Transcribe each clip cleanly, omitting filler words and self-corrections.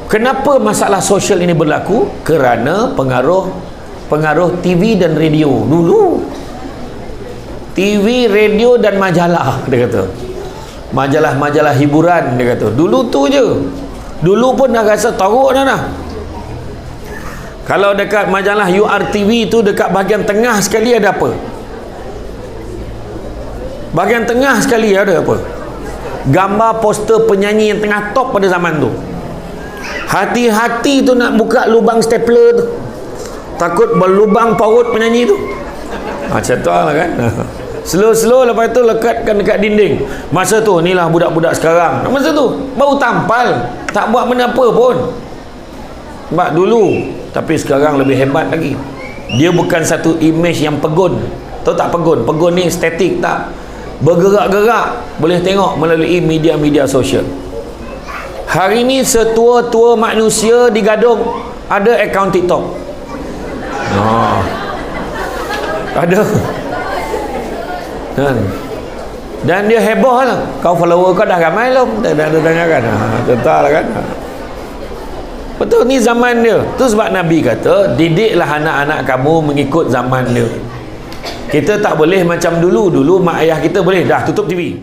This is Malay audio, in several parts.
Kenapa masalah sosial ini berlaku? Kerana pengaruh TV dan radio. Dulu TV, radio dan majalah, dia kata. Majalah-majalah hiburan, dia kata. Dulu tu je. Dulu pun dah rasa teruk dah. Kalau dekat majalah URTV tu, dekat bahagian tengah sekali ada apa? Bahagian tengah sekali ada apa? Gambar poster penyanyi yang tengah top pada zaman tu. Hati-hati tu nak buka lubang stapler tu, takut berlubang paut penyanyi tu. Macam tu lah kan. Slow-slow lepas tu lekatkan dekat dinding. Masa tu inilah budak-budak sekarang. Masa tu baru tampal, tak buat benda apa pun. Sebab dulu. Tapi sekarang lebih hebat lagi. Dia bukan satu image yang pegun. Tahu tak pegun? Pegun ni statik tak. Bergerak-gerak. Boleh tengok melalui media-media sosial. Hari ni setua-tua manusia digadung ada akaun TikTok. Ada. Dan dia heboh lah. Kau follower kau dah ramai belum? Dah tanyakan. Tentu lah kan. Betul, ni zaman dia. Tu sebab Nabi kata, didiklah anak-anak kamu mengikut zaman dia. Kita tak boleh macam dulu. Dulu mak ayah kita boleh dah tutup TV.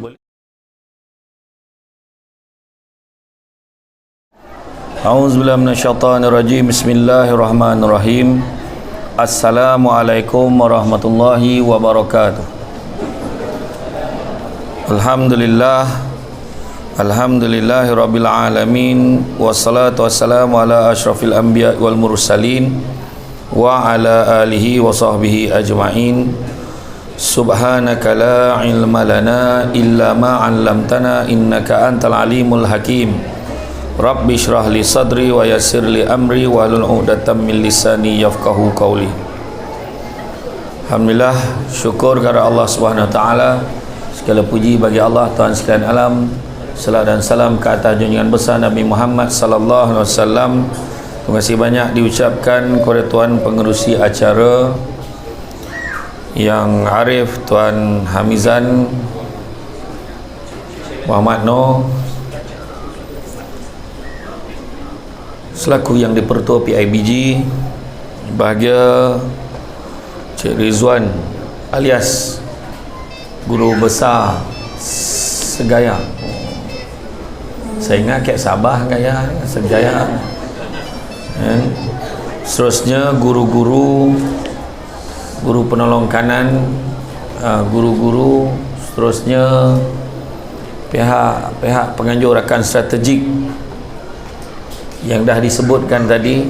A'udzubillahi minasyaitonirrajim. Bismillahirrahmanirrahim. Assalamualaikum warahmatullahi wabarakatuh. Alhamdulillahi rabbil alamin. Wassalatu wassalamu ala asyrafil anbiya wal mursalin wa ala alihi wa sahbihi ajma'in. Subhanaka la ilma lana illa ma 'allamtana innaka antal alimul hakim. Rabbi shrah li sadri wa yassir li amri wa hlul 'uqdatam min lisani yafqahu qawli. Alhamdulillah, syukur kepada Allah Subhanahu wa taala. Segala puji bagi Allah Tuhan sekalian alam. Salam dan salam ke atas junjungan besar Nabi Muhammad sallallahu alaihi wasallam. Terima kasih banyak diucapkan kepada tuan pengerusi acara yang arif, Tuan Hamizan Muhammad Noor, selaku yang dipertua PIBG, bahagia Cik Rizwan alias Guru Besar Segaya. Saya ingat Kek Sabah Gaya Segaya. Seterusnya guru-guru, guru penolong kanan, guru-guru, seterusnya pihak penganjur rakan strategik yang dah disebutkan tadi,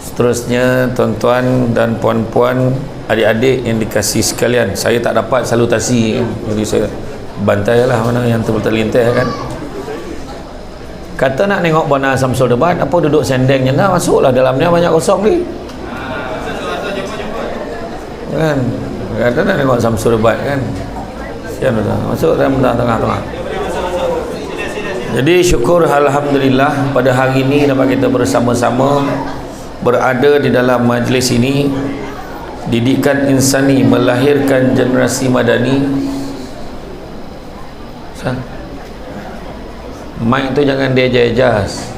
seterusnya tuan-tuan dan puan-puan, adik-adik yang dikasihi sekalian. Saya tak dapat salutasi, jadi saya bantailah mana yang terlintas kan. Kata nak tengok Bona Samsul Debat, apa duduk sendeng je lah, masuklah dalamnya banyak kosong ni kan. Kata nak tengok Samsul Debat kan, sian dah masuk dalam tengah-tengah. Jadi syukur alhamdulillah pada hari ini dapat kita bersama-sama berada di dalam majlis ini. Didikan insani melahirkan generasi madani. Mic tu jangan dia-ejas.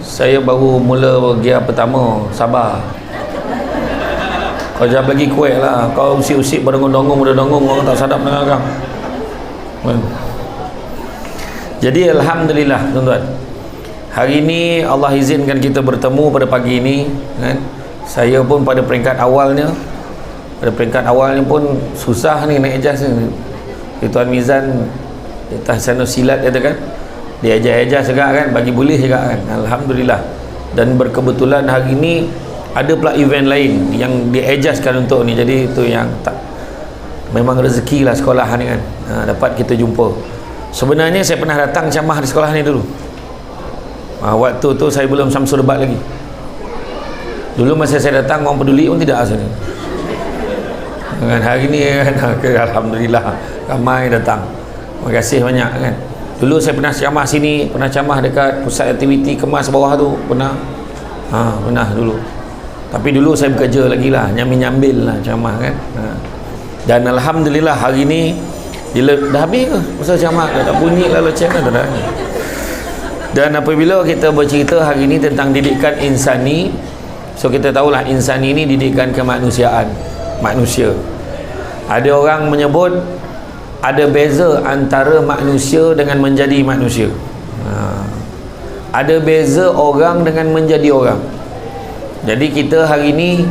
Saya baru mula gear pertama, sabar. Kau jangan lagi kuat lah. Kau usik-usik berdongung-donggung, orang tak sadap dengan kau. Jadi alhamdulillah tuan-tuan, hari ini Allah izinkan kita bertemu pada pagi ini kan. Saya pun pada peringkat awalnya pun susah ni nak ejas ni. Tuan Mizan Tahsanul Silat kata kan, dia ejas juga kan, bagi boleh juga kan. Alhamdulillah. Dan berkebetulan hari ini ada pula event lain yang diejaskan untuk ni. Jadi itu yang tak, memang rezeki lah sekolah ni kan, dapat kita jumpa. Sebenarnya saya pernah datang ceramah di sekolah ni dulu. Waktu tu saya belum Samsul Debat lagi. Dulu masa saya datang orang peduli pun tidak asal. Dengan hari ni kan, alhamdulillah ramai datang. Terima kasih banyak kan. Dulu saya pernah ceramah sini, pernah ceramah dekat pusat aktiviti Kemas bawah tu, pernah. Pernah dulu. Tapi dulu saya bekerja lagi lah, nyambil lah ceramah kan. Dan alhamdulillah hari ni dah habis ke masa ceramah, dah bunyi lah loceng kan. Dan apabila kita bercerita hari ini tentang didikan insani, so kita tahulah insani ini didikan kemanusiaan, manusia. Ada orang menyebut ada beza antara manusia dengan menjadi manusia. Ada beza orang dengan menjadi orang. Jadi kita hari ini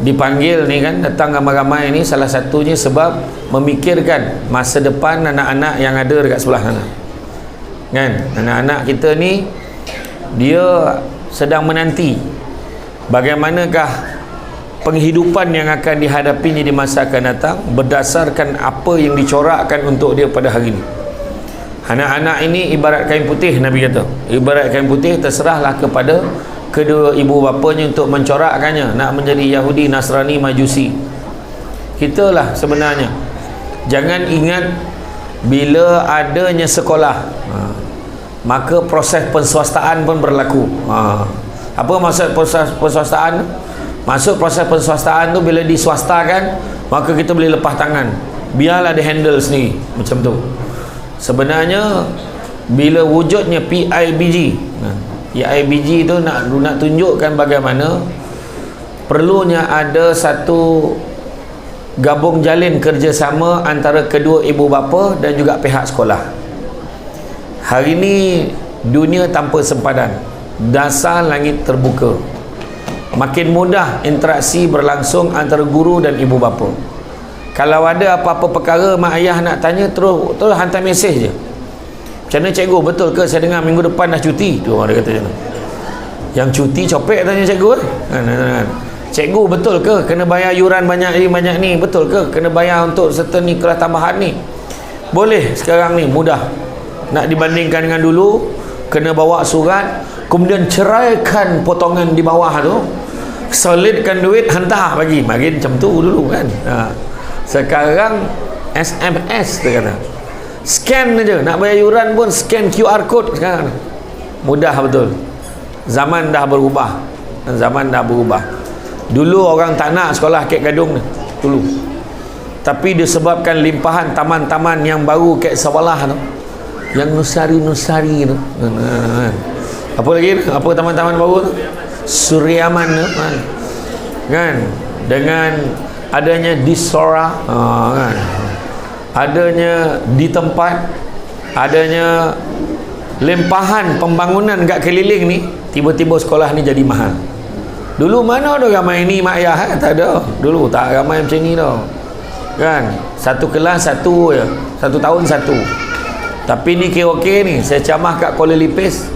dipanggil ni kan, datang ramai-ramai ni, salah satunya sebab memikirkan masa depan anak-anak yang ada dekat sebelah sana kan. Anak-anak kita ni dia sedang menanti bagaimanakah penghidupan yang akan dihadapinya di masa akan datang berdasarkan apa yang dicorakkan untuk dia pada hari ini. Anak-anak ini ibarat kain putih, Nabi kata. Ibarat kain putih, terserahlah kepada kedua ibu bapanya untuk mencorakkannya, nak menjadi Yahudi, Nasrani, Majusi. Kita lah sebenarnya. Jangan ingat bila adanya sekolah, maka proses penswastaan pun berlaku. Apa maksud proses penswastaan? Maksud proses penswastaan tu bila diswastakan, maka kita boleh lepas tangan. Biarlah dia handle sendiri, macam tu. Sebenarnya bila wujudnya PIBG, PIBG tu nak tunjukkan bagaimana perlunya ada satu gabung jalin kerjasama antara kedua ibu bapa dan juga pihak sekolah. Hari ini dunia tanpa sempadan, dasar langit terbuka, makin mudah interaksi berlangsung antara guru dan ibu bapa. Kalau ada apa-apa perkara mak ayah nak tanya, terus hantar mesej je. Macam mana cikgu, betul ke saya dengar minggu depan dah cuti? Tu orang dia kata macam tu. Yang cuti copek tanya cikgu cikgu betul ke kena bayar yuran banyak ni? Betul ke kena bayar untuk serta ni kelas tambahan ni? Boleh sekarang ni mudah. Nak dibandingkan dengan dulu, kena bawa surat, kemudian ceraikan potongan di bawah tu, solidkan duit, hantar bagi macam tu dulu kan. Sekarang SMS dia kata, scan aja, nak bayar yuran pun scan QR code sekarang. Mudah betul. Zaman dah berubah. Dulu orang tak nak sekolah Kek Gadung ni dulu, tapi disebabkan limpahan taman-taman yang baru Kek Sawalah tu, yang nusari-nusari tu, apa lagi, apa taman-taman baru tu, Suryaman tu kan, dengan adanya di Sora kan, adanya di tempat, adanya limpahan pembangunan kat keliling ni, tiba-tiba sekolah ni jadi mahal. Dulu mana ada ramai ni mak ayah tak ada. Dulu tak ramai macam ni tau kan. Satu kelas satu je, satu tahun satu. Tapi ni KOK ni, saya ceramah kat Kuala Lipis,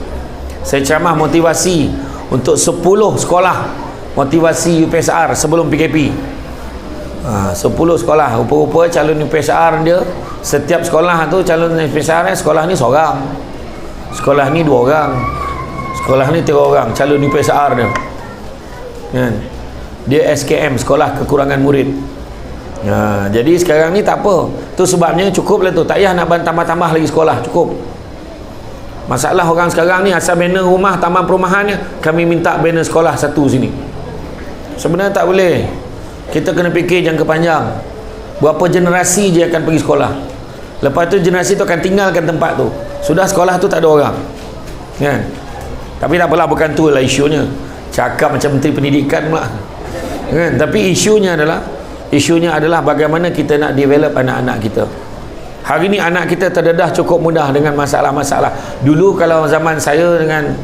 saya ceramah motivasi untuk 10 sekolah motivasi UPSR sebelum PKP. 10 sekolah, rupa-rupa calon UPSR dia, setiap sekolah tu calon UPSR sekolah ni seorang, sekolah ni 2 orang, sekolah ni 3 orang calon UPSR dia kan. Dia SKM, sekolah kekurangan murid. Jadi sekarang ni tak apa, tu sebabnya cukup lah tu, tak payah nak tambah-tambah lagi sekolah, cukup. Masalah orang sekarang ni asal banner rumah, taman perumahannya, kami minta banner sekolah satu sini. Sebenarnya tak boleh. Kita kena fikir jangka panjang. Berapa generasi je akan pergi sekolah, lepas tu generasi tu akan tinggalkan tempat tu, sudah sekolah tu tak ada orang kan. Tapi tak apalah, bukan tu lah isunya. Cakap macam Menteri Pendidikan pula kan. Tapi isunya adalah bagaimana kita nak develop anak-anak kita. Hari ni anak kita terdedah cukup mudah dengan masalah-masalah. Dulu kalau zaman saya dengan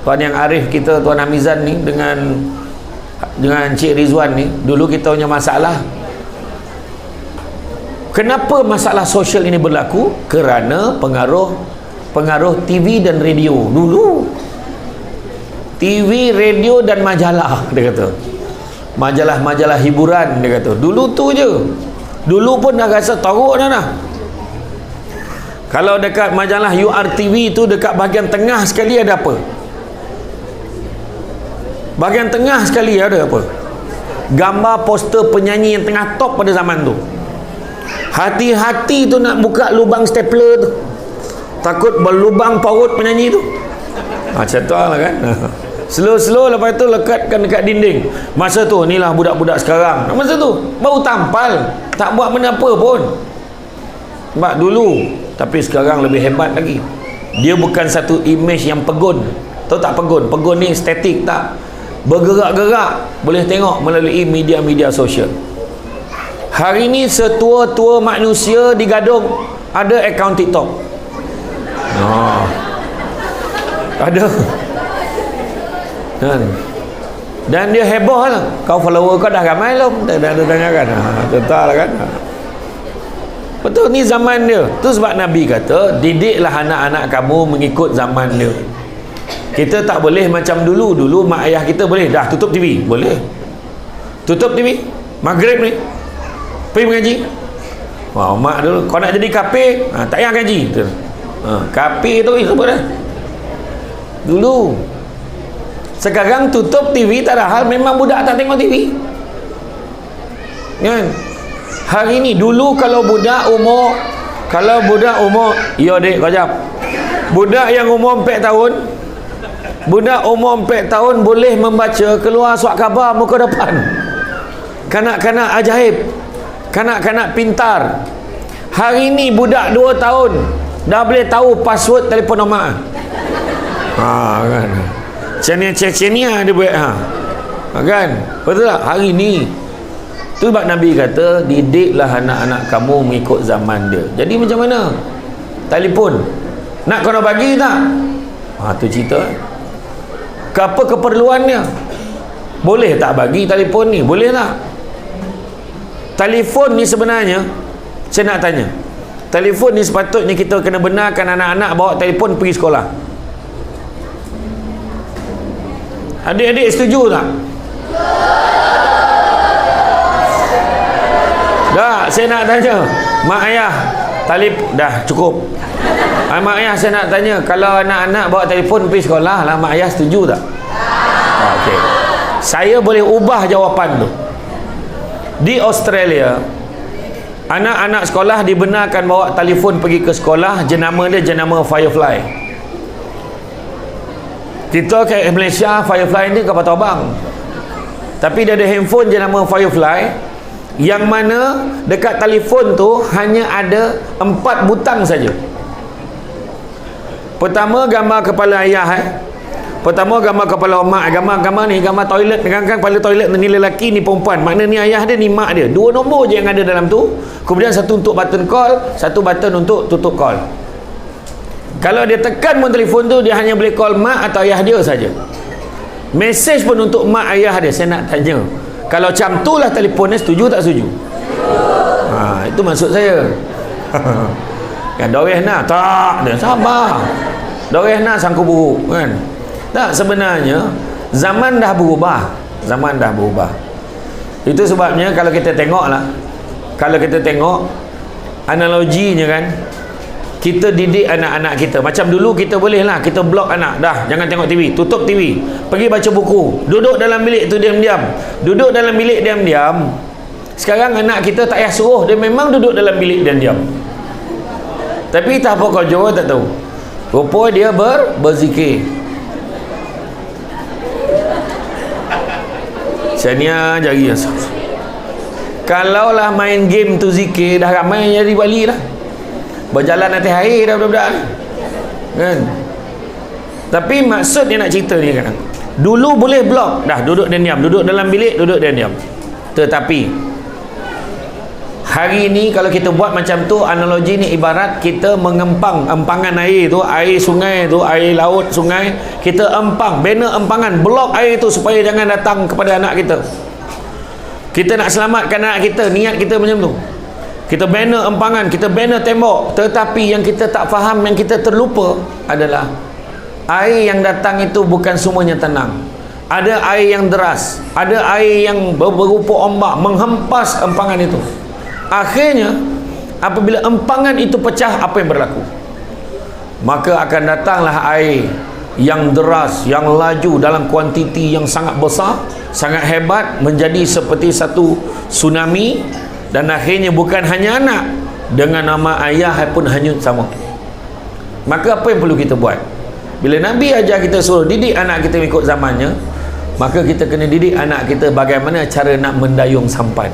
Tuan Yang Arif kita, Tuan Hamizan ni, dengan Cik Rizwan ni, dulu kita punya masalah. Kenapa masalah sosial ini berlaku? Kerana pengaruh TV dan radio. Dulu TV, radio dan majalah, dia kata. Majalah-majalah hiburan, dia kata. Dulu tu je. Dulu pun dah rasa teruk dah. Kalau dekat majalah URTV tu, dekat bahagian tengah sekali ada apa? Bahagian tengah sekali ada apa? Gambar poster penyanyi yang tengah top pada zaman tu. Hati-hati tu nak buka lubang stapler tu, takut berlubang paut penyanyi tu. Macam tu lah kan. Slow-slow lepas tu lekatkan dekat dinding. Masa tu inilah budak-budak sekarang. Masa tu baru tampal, tak buat benda apa pun. Sebab dulu, tapi sekarang lebih hebat lagi. Dia bukan satu image yang pegun. Tahu tak pegun? Pegun ni statik tak? Bergerak-gerak. Boleh tengok melalui media-media sosial. Hari ni setua-tua manusia di Gadong ada akaun TikTok. Ada. Dan dia heboh lah. Kau follower kau dah ramai belum? Dah tanyakan. Tentu lah kan. Betul, ni zaman dia. Tu sebab Nabi kata, didiklah anak-anak kamu mengikut zaman dia. Kita tak boleh macam dulu. Dulu mak ayah kita boleh dah tutup TV. Boleh. Tutup TV. Maghrib ni pergi mengaji. Wah, mak dulu kau nak jadi kafir, tak payah gaji. Kafir tu apa dah? Dulu. Sekarang tutup TV tak ada hal, memang budak tak tengok TV. Kan? Hari ni dulu kalau budak umur ya dek kau jap. Budak yang umur 4 tahun, budak umur 4 tahun boleh membaca keluar surat khabar muka depan. Kanak-kanak ajaib, kanak-kanak pintar. Hari ni budak 2 tahun dah boleh tahu password telefon mak. Kan. Cenia dia buat kan? Betul tak? Hari ni tu sebab Nabi kata, didiklah anak-anak kamu mengikut zaman dia. Jadi macam mana? Telefon nak kena bagi tak? Tu cerita. Apa keperluannya? Boleh tak bagi telefon ni? Boleh tak? Telefon ni sebenarnya, saya nak tanya, telefon ni sepatutnya kita kena benarkan anak-anak bawa telefon pergi sekolah. Adik-adik setuju tak? Dah, saya nak tanya mak ayah, dah cukup. Mak ayah saya nak tanya, kalau anak-anak bawa telefon pergi sekolah lah, mak ayah setuju tak? Okey. Saya boleh ubah jawapan tu. Di Australia, anak-anak sekolah dibenarkan bawa telefon pergi ke sekolah. Jenama dia jenama Firefly. Kita kat Malaysia, Firefly ni kapal terbang. Tapi dia ada handphone jenama Firefly, yang mana dekat telefon tu hanya ada 4 butang saja. Pertama, gambar kepala ayah. Pertama, gambar kepala mak. Gambar ni gambar toilet. Kan kepala toilet ni lelaki, ni perempuan. Makna ni ayah dia, ni mak dia. 2 nombor je yang ada dalam tu. Kemudian satu untuk button call, satu button untuk tutup call. Kalau dia tekan pun telefon tu, dia hanya boleh call mak atau ayah dia saja. Mesej pun untuk mak ayah dia. Saya nak tanya, kalau macam tu lah telefon dia, setuju tak setuju? Itu maksud saya. Kan doreh nak tak, dia sabar. Doreh nak sangku buruk kan. Tak, sebenarnya zaman dah berubah. Zaman dah berubah. Itu sebabnya kalau kita tengok analoginya kan, kita didik anak-anak kita. Macam dulu kita boleh lah, kita blok anak, dah jangan tengok TV, tutup TV, pergi baca buku, duduk dalam bilik tu diam-diam. Duduk dalam bilik diam-diam. Sekarang anak kita tak payah suruh, dia memang duduk dalam bilik diam-diam. Tapi tak apa kau jawab tak tahu. Rupa dia berzikir. Sania jari asal. Kalaulah main game tu zikir, dah ramai yang jadi wali lah. Berjalan atas air dah budak-budak kan. Tapi maksud dia nak cerita ni kan, dulu boleh blok, dah duduk dan diam, duduk dalam bilik, duduk dan diam. Tetapi hari ni kalau kita buat macam tu, analogi ni ibarat kita mengempang empangan air tu, air sungai tu, air laut sungai, kita empang, bina empangan, blok air tu supaya jangan datang kepada anak kita. Kita nak selamatkan anak kita, niat kita macam tu. Kita bina empangan, kita bina tembok. Tetapi yang kita tak faham, yang kita terlupa adalah air yang datang itu bukan semuanya tenang. Ada air yang deras, ada air yang berupa ombak menghempas empangan itu. Akhirnya apabila empangan itu pecah, apa yang berlaku? Maka akan datanglah air yang deras, yang laju dalam kuantiti yang sangat besar, sangat hebat, menjadi seperti satu tsunami. Dan akhirnya bukan hanya anak, dengan nama ayah pun hanyut sama. Maka apa yang perlu kita buat? Bila Nabi ajar kita suruh didik anak kita ikut zamannya, maka kita kena didik anak kita bagaimana cara nak mendayung sampan,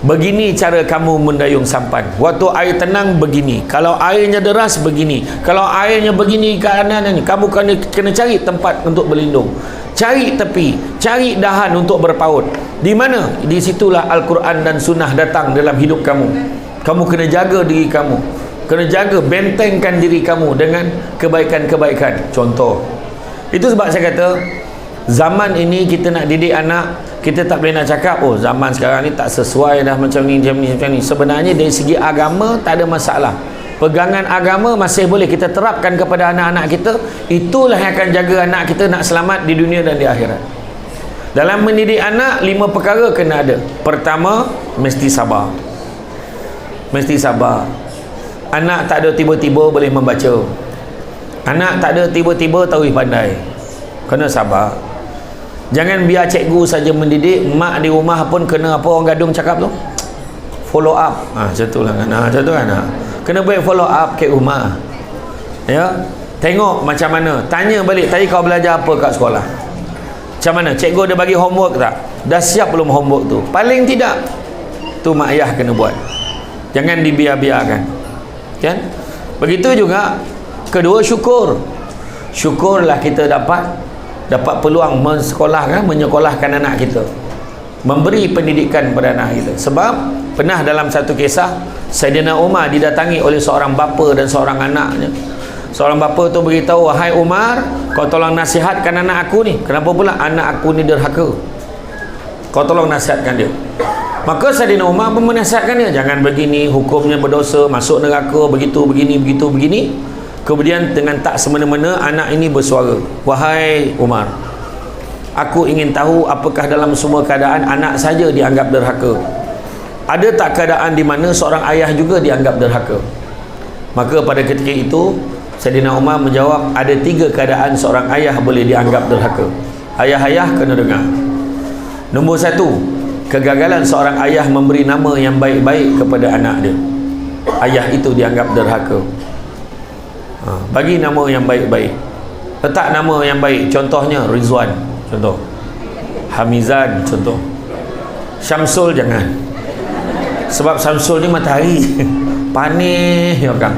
begini cara kamu mendayung sampan. Waktu air tenang begini, kalau airnya deras begini, kalau airnya begini keadaan ini, kamu kena cari tempat untuk berlindung, cari tepi, cari dahan untuk berpaut. Di mana? Di situlah Al-Quran dan Sunnah datang dalam hidup kamu. Kamu kena jaga diri kamu, kena jaga, bentengkan diri kamu dengan kebaikan-kebaikan. Contoh, itu sebab saya kata zaman ini kita nak didik anak, kita tak boleh nak cakap oh zaman sekarang ni tak sesuai dah macam ni, macam ni, macam ni. Sebenarnya dari segi agama tak ada masalah. Pegangan agama masih boleh kita terapkan kepada anak-anak kita. Itulah yang akan jaga anak kita nak selamat di dunia dan di akhirat. Dalam mendidik anak, 5 perkara kena ada. Pertama, mesti sabar. Mesti sabar. Anak tak ada tiba-tiba boleh membaca. Anak tak ada tiba-tiba tahu pandai. Kena sabar. Jangan biar cikgu saja mendidik, mak di rumah pun kena apa orang gadung cakap tu, follow up. Macam tu lah kan. Macam tu kan. Kena buat follow up kat rumah. Ya. Tengok macam mana. Tanya balik, tadi kau belajar apa kat sekolah? Macam mana? Cikgu ada bagi homework tak? Dah siap belum homework tu? Paling tidak, tu mak ayah kena buat. Jangan dibiar-biarkan. Kan? Begitu juga kedua, syukur. Syukurlah kita dapat peluang menyekolahkan anak kita, memberi pendidikan kepada anak kita. Sebab pernah dalam satu kisah, Saidina Umar didatangi oleh seorang bapa dan seorang anaknya. Seorang bapa tu beritahu, wahai Umar, kau tolong nasihatkan anak aku ni. Kenapa pula anak aku ni derhaka? Kau tolong nasihatkan dia. Maka Saidina Umar pun menasihatkan dia, jangan begini, hukumnya berdosa, masuk neraka, begitu, begini, begitu, begini. Kemudian dengan tak semena-mena anak ini bersuara, wahai Umar, aku ingin tahu apakah dalam semua keadaan anak saja dianggap derhaka? Ada tak keadaan di mana seorang ayah juga dianggap derhaka? Maka pada ketika itu Saidina Umar menjawab, ada 3 keadaan seorang ayah boleh dianggap derhaka. Ayah-ayah kena dengar. Nombor 1, kegagalan seorang ayah memberi nama yang baik-baik kepada anak dia. Ayah itu dianggap derhaka. Bagi nama yang baik-baik, letak nama yang baik. Contohnya Rizwan, contoh Hamizan, contoh Syamsul jangan, sebab Syamsul ni matahari panih ya kan.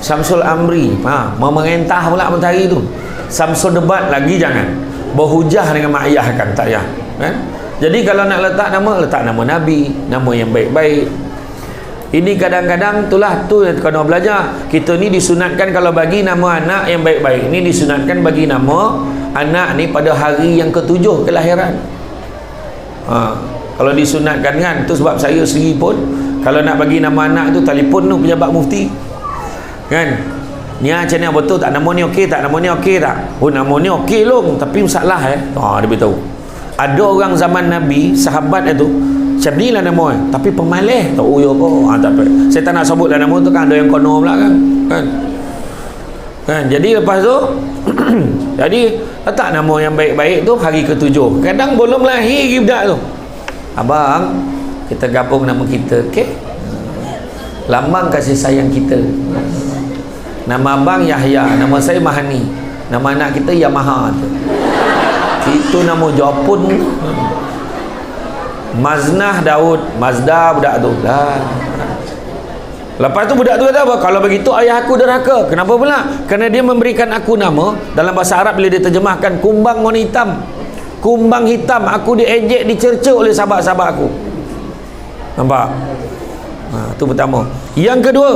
Syamsul Amri memerintah pula matahari tu. Syamsul Debat lagi jangan, berhujah dengan mak ayah kan, tak payah kan? Jadi kalau nak letak nama Nabi, nama yang baik-baik. Ini kadang-kadang itulah tu yang kena belajar. Kita ni disunatkan kalau bagi nama anak yang baik-baik, ini disunatkan bagi nama anak ni pada hari yang ke-7 kelahiran. Kalau disunatkan kan, tu sebab saya sendiri pun kalau nak bagi nama anak tu telefon tu pejabat mufti kan, ni macam ni betul tak, nama ni okey tak, nama ni okey tak? Oh nama ni okey long, tapi masalah dia beritahu. Ada orang zaman Nabi, sahabat itu macam ni lah nama tapi pemalih tak uyo kau. Tak apa, saya tak nak sebut lah nama tu kan, ada yang kono pula kan. Jadi lepas tu jadi letak nama yang baik-baik tu hari ke-7. Kadang belum lahir budak tu, abang kita gabung nama kita, okey, lambang kasih sayang kita. Nama abang Yahya, nama saya Mahani, nama anak kita Yamaha tu. Itu nama Jepun. Maznah Daud, Mazda budak tu lah. Lepas tu budak tu kata apa? Kalau begitu ayah aku derhaka. Kenapa pula? Kerana dia memberikan aku nama, dalam bahasa Arab bila dia terjemahkan, kumbang warna hitam. Kumbang hitam, aku diejek, dicerca oleh sahabat-sahabat aku. Nampak? Itu pertama. Yang kedua,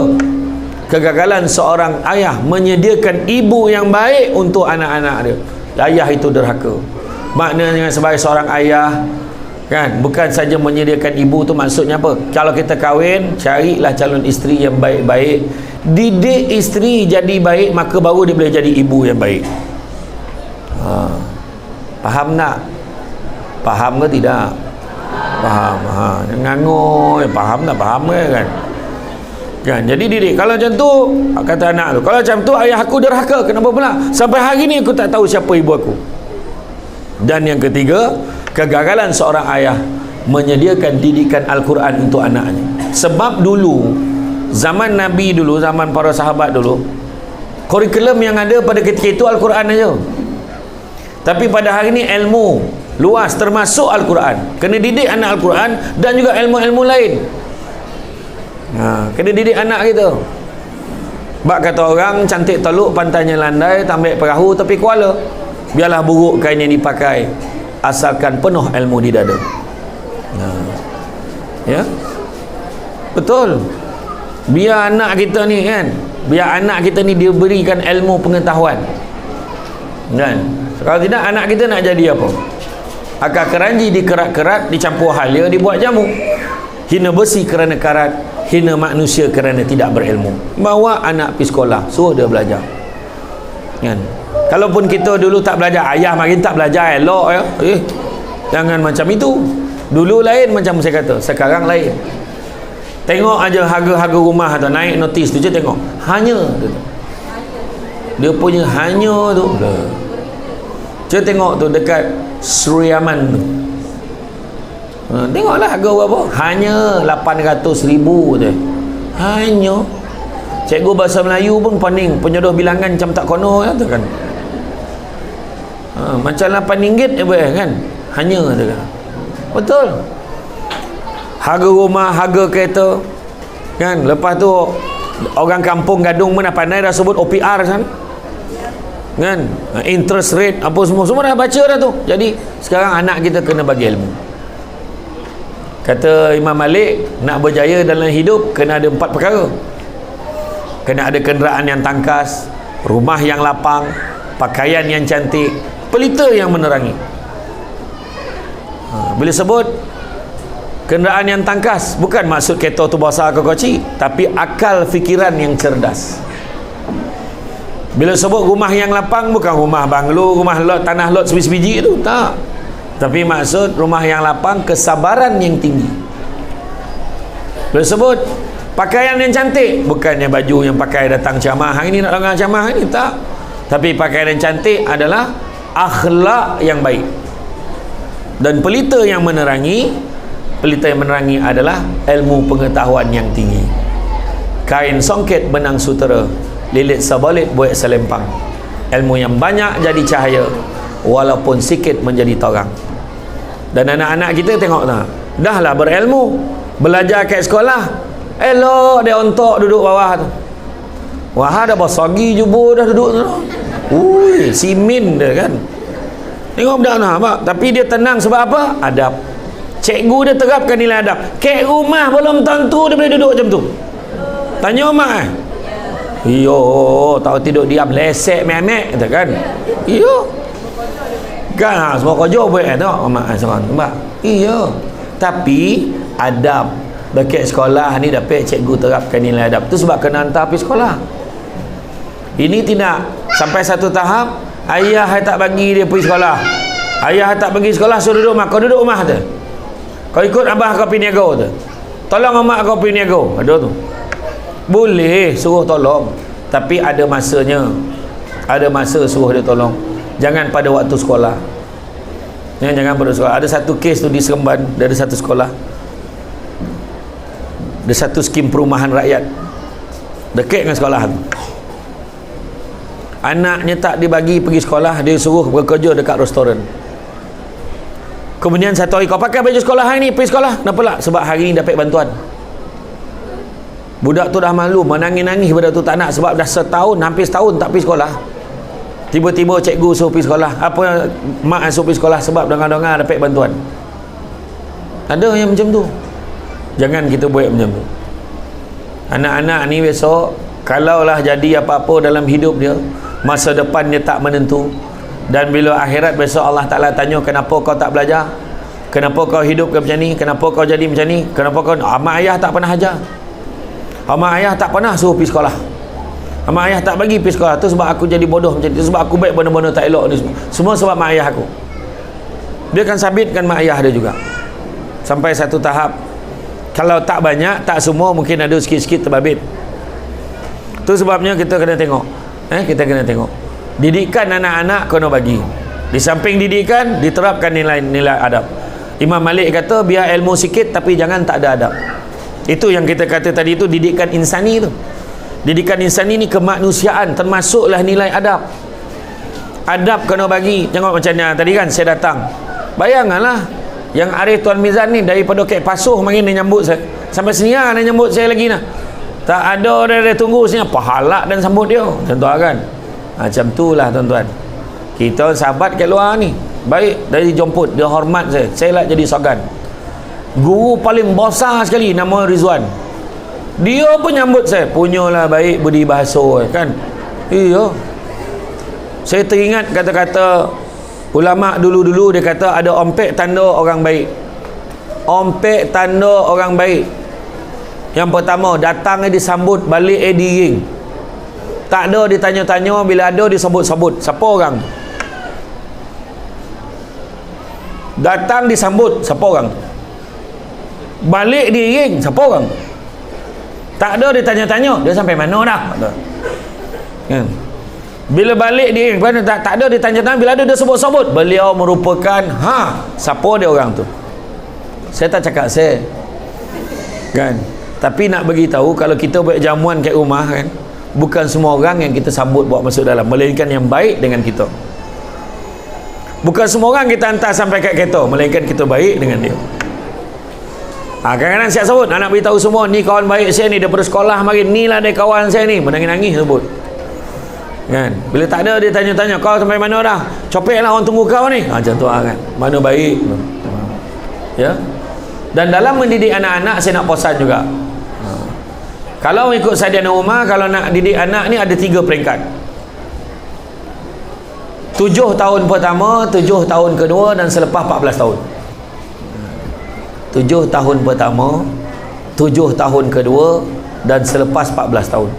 kegagalan seorang ayah menyediakan ibu yang baik untuk anak-anak dia. Ayah itu derhaka. Maknanya sebagai seorang ayah kan, bukan saja menyediakan ibu tu, maksudnya apa? Kalau kita kahwin, carilah calon isteri yang baik-baik, didik isteri jadi baik, maka baru dia boleh jadi ibu yang baik. Faham tak? Faham ke tidak? Faham. Nganggur, faham tak? Faham kan? Jadi didik. Kalau macam tu, kata anak tu, kalau macam tu ayah aku derhaka. Kenapa pula? Sampai hari ni aku tak tahu siapa ibu aku. Dan yang ketiga, kegagalan seorang ayah menyediakan didikan Al-Quran untuk anaknya. Sebab dulu, zaman Nabi dulu, zaman para sahabat dulu, kurikulum yang ada pada ketika itu Al-Quran aja. Tapi pada hari ni ilmu luas, termasuk Al-Quran. Kena didik anak Al-Quran dan juga ilmu-ilmu lain. Kena didik anak kita. Bak kata orang, cantik teluk, pantainya landai, tambik perahu tepi kuala. Biarlah buruk kain yang dipakai, asalkan penuh ilmu di dada. Ya, betul. Biar anak kita ni kan, biar anak kita ni diberikan ilmu pengetahuan, kan? Kalau tidak, anak kita nak jadi apa? Akar keranji dikerat-kerat, dicampur halia, dibuat jamu. Hina besi kerana karat, hina manusia kerana tidak berilmu. Bawa anak pergi sekolah, suruh dia belajar, kan? Kalaupun kita dulu tak belajar, ayah makin tak belajar, elok ya. Jangan macam itu. Dulu lain macam saya kata, sekarang lain. Tengok aja harga-harga rumah tu naik notis tu je, tengok. Hanya tu. Dia punya hanya tu. Cuba tengok tu dekat Suriaman tu. Tengoklah harga berapa. Hanya 800,000 je. Hanya. Cikgu bahasa Melayu pun pening, penjodoh bilangan macam tak kono tu kan. Macam RM8 je kan. Hanya tu kan. Betul. Harga rumah, harga kereta, kan? Lepas tu orang kampung gadung mana pandai dah sebut OPR kan? Kan? Interest rate apa semua dah baca dah tu. Jadi sekarang anak kita kena bagi ilmu. Kata Imam Malik, nak berjaya dalam hidup kena ada 4 perkara. Kena ada kenderaan yang tangkas, rumah yang lapang, pakaian yang cantik, pelita yang menerangi. Bila sebut kenderaan yang tangkas, bukan maksud kereta tu besar ke kecil, tapi akal fikiran yang cerdas. Bila sebut rumah yang lapang, bukan rumah banglo, rumah lot, tanah lot sebiji-biji tu, tak. Tapi maksud rumah yang lapang, kesabaran yang tinggi. Bila sebut pakaian yang cantik, bukannya baju yang pakai datang ceramah hari ni, nak dengar ceramah hari ni, tak. Tapi pakaian yang cantik adalah akhlak yang baik. Dan pelita yang menerangi, pelita yang menerangi adalah ilmu pengetahuan yang tinggi. Kain songket benang sutera, lilit sabalit buat selempang. Ilmu yang banyak jadi cahaya, walaupun sikit menjadi terang. Dan anak-anak kita tengok dah lah berilmu, belajar kat sekolah, elok dia ontok duduk bawah tu. Wah, dah basagi jubur dah duduk tu. Ui, simin dia kan. Tengok budak nak apa? Tapi dia tenang sebab apa? Adab. Cikgu dia terapkan nilai adab. Kek rumah belum tentu dia boleh duduk macam tu. Tanya mak iyo, tahu tidur diam lesek memek kata kan. Iyo. Kan semua kerja buat tengok mak seorang. Nampak? Iyo. Tapi adab dekat sekolah ni dapat cikgu terapkan nilai adab. Tu sebab kena hantar pergi sekolah. Ini tidak sampai satu tahap ayah tak bagi dia pergi sekolah. Ayah tak pergi sekolah, suruh duduk rumah. Kau duduk rumah tu. Kau ikut abah kau pergi niaga tu. Tolong mak kau pergi niaga. Ada tu. Boleh suruh tolong, tapi ada masanya. Ada masa suruh dia tolong. Jangan pada waktu sekolah. Jangan pada sekolah. Ada satu kes tu di Seremban, ada satu sekolah. Ada satu skim perumahan rakyat dekat dengan sekolah tu. Anaknya tak dibagi pergi sekolah, dia suruh bekerja dekat restoran. Kemudian satu hari, kau pakai baju sekolah hari ni pergi sekolah. Kenapa lah? Sebab hari ni dapat bantuan. Budak tu dah malu, menangis-nangis budak tu tak nak, sebab dah setahun, hampir setahun tak pergi sekolah. Tiba-tiba cikgu suruh pergi sekolah. Apa mak suruh pergi sekolah sebab dengar-dengar dapat bantuan. Ada yang macam tu. Jangan kita buat macam tu. Anak-anak ni besok kalaulah jadi apa-apa dalam hidup dia, masa depan dia tak menentu, dan bila akhirat besok Allah Ta'ala tanya, kenapa kau tak belajar, kenapa kau hidup macam ni, kenapa kau jadi macam ni, kenapa kau, mak ayah tak pernah ajar, mak ayah tak pernah suruh pergi sekolah, mak ayah tak bagi pergi sekolah, tu sebab aku jadi bodoh macam ni, sebab aku baik benda-benda tak elok ni semua sebab mak ayah aku. Dia akan sabitkan mak ayah dia juga. Sampai satu tahap, kalau tak banyak, tak semua, mungkin ada sikit-sikit terbabit. Tu sebabnya kita kena tengok. Kita kena tengok. Didikan anak-anak kena bagi. Di samping didikan, diterapkan nilai-nilai adab. Imam Malik kata, biar ilmu sikit tapi jangan tak ada adab. Itu yang kita kata tadi tu, didikan insani tu. Didikan insani ni kemanusiaan, termasuklah nilai adab. Adab kena bagi. Tengok macam ni tadi kan, saya datang. Bayangkanlah yang Arif Tuan Mizan ni daripada Kek Pasuh makin dia nyambut saya. Sampai Senyar dia nyambut saya lagi nah. Tak ada dia tunggu Senyar pahala dan sambut dia. Tuan-tuan kan. Macam itulah tuan-tuan. Kita sahabat kat luar ni. Baik dari jemput dia hormat saya. Saya lah jadi sogan. Guru paling besar sekali nama Rizwan. Dia pun nyambut saya. Punyalah baik budi bahasa kan. Iya. Saya teringat kata-kata ulama dulu-dulu, dia kata ada ompek tanda orang baik. Ompek tanda orang baik. Yang pertama, datang disambut, balik diring. Tak ada ditanya-tanya, bila ada disebut-sebut. Siapa orang? Datang disambut, siapa orang? Balik diring, siapa orang? Tak ada ditanya-tanya, dia sampai mana dah? Kan? Bila balik diring, tak ada ditanya-tanya, bila ada dia sebut-sebut, beliau merupakan siapa dia orang tu? Saya tak cakap saya. Kan? Tapi nak bagi tahu, kalau kita buat jamuan kat rumah kan, bukan semua orang yang kita sambut bawa masuk dalam, melainkan yang baik dengan kita. Bukan semua orang kita hantar sampai kat kereta, melainkan kita baik dengan dia. Kadang-kadang saya sebut, nak beritahu semua, ni kawan baik saya ni daripada sekolah mari, ni lah dia kawan saya ni, menangis-nangis sebut. Kan? Bila tak ada dia tanya-tanya, kau sampai mana dah? Copek lah orang tunggu kau ni. Macam tu kan. Mana baik. Ya. Dan dalam mendidik anak-anak saya nak pesan juga. Kalau ikut Sadiana Umar, kalau nak didik anak ni ada 3 peringkat. 7 tahun pertama, 7 tahun kedua dan selepas 14 tahun. 7 tahun pertama, 7 tahun kedua dan selepas 14 tahun.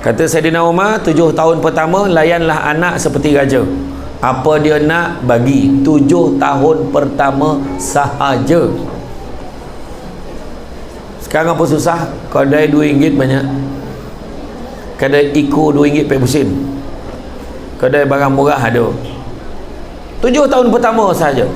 Kata Saidina Umar, 7 tahun pertama layanlah anak seperti raja. Apa dia nak bagi. 7 tahun pertama sahaja. Sekarang apa susah? Kedai RM2 banyak. Kedai Iko RM2 pek busin. Kedai barang murah ada. 7 tahun pertama sahaja.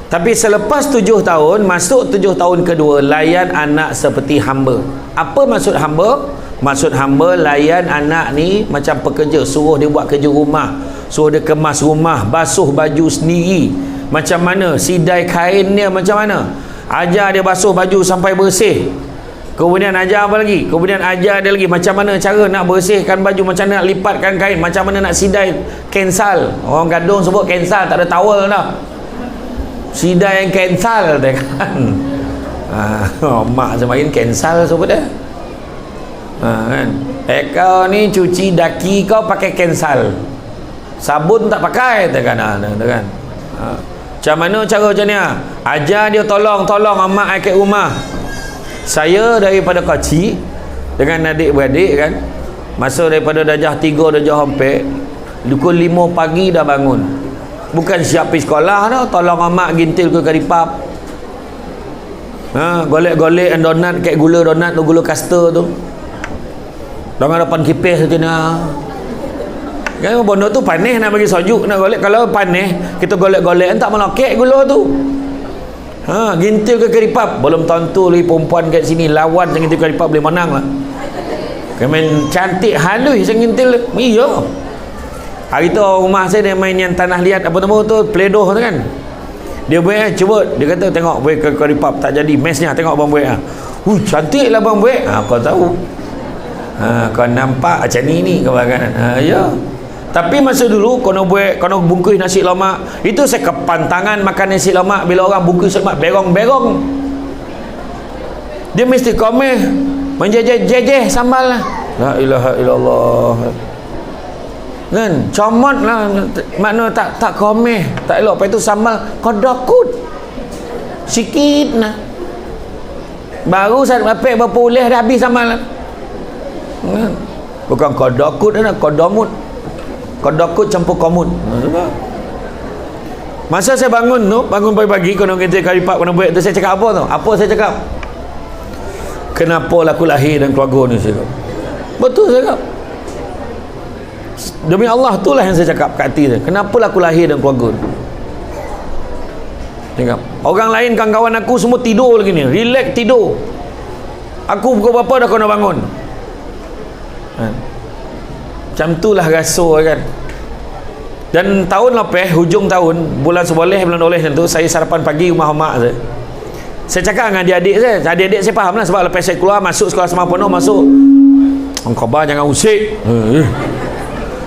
Tapi selepas 7 tahun, masuk 7 tahun kedua, layan anak seperti hamba. Apa maksud hamba? Maksud hamba, layan anak ni macam pekerja. Suruh dia buat kerja rumah, suruh dia kemas rumah, basuh baju sendiri. Macam mana? Sidai kain dia macam mana? Ajar dia basuh baju sampai bersih. Kemudian ajar apa lagi? Kemudian ajar dia lagi macam mana cara nak bersihkan baju, macam mana nak lipatkan kain, macam mana nak sidai kensal. Orang gadung sebut kensal, tak ada towel dah. Sidai yang kensal dia kan. Mak semakin kensal sebut dia. Kan? Kau ni cuci daki kau pakai kensal. Sabun tak pakai kan. Macam mana cara macam ni? Ajar dia tolong mak kat rumah. Saya daripada kecil dengan adik-beradik kan, masa daripada darjah 3 darjah 4 pukul 5 pagi dah bangun. Bukan siap pergi sekolah dah, tolong mak gintil ke karipap. Golek-golek donat, kek gula donat tu, gula kasta tu. Dengan depan kipis tu nah. Kan bondo tu panih nak bagi sojuk nak golek. Kalau panih kita golek-golek tak melokek gula tu. Gintil ke karipap. Belum tentu lagi perempuan kat sini lawan dengan gintil karipap boleh menang lah. Main cantik halus saya gintil. Iya. Hari tu rumah saya dia main yang tanah liat apa nama tu, pledoh tu kan. Dia buat cuba, dia kata tengok buat ke karipap tak jadi mesnya, tengok bang buat. Cantiklah bang buat. Kau tahu. Kau nampak macam ni kau kan. Ya. Tapi masa dulu kono buat, kono bungkus nasi lemak, itu saya kepantangan makan nasi lemak bila orang bungkus lemak berong-berong. Dia mesti komeh menjejeh sambal lah. La ilaha illallah. Kan comot lah, makna tak komeh, tak elok. Lepas itu sambal kodokut sikit nah, baru saya apek berapa uleh dah habis sambal lah. Bukan kodokut nak kodomut, kodokut campur komut. Masa saya bangun tu, bangun pagi-pagi kena kita karipap kena buat tu, saya cakap apa tu? Apa saya cakap? Kenapa aku lahir dan keluarga ni, saya cakap. Betul saya cakap. Demi Allah itulah yang saya cakap kat hati saya. Kenapa aku lahir dan keluarga ni? Cakap. Orang lain kawan-kawan aku semua tidur lagi ni, relax tidur. Aku pukul berapa dah kena bangun. Macam itulah rasa kan. Dan tahun lepas, hujung tahun, bulan seboleh, bulan oleh tu, saya sarapan pagi rumah mak saya. Saya cakap dengan adik-adik saya, adik-adik saya faham lah, sebab lepas saya keluar, masuk sekolah sama penuh, masuk, khabar jangan usik.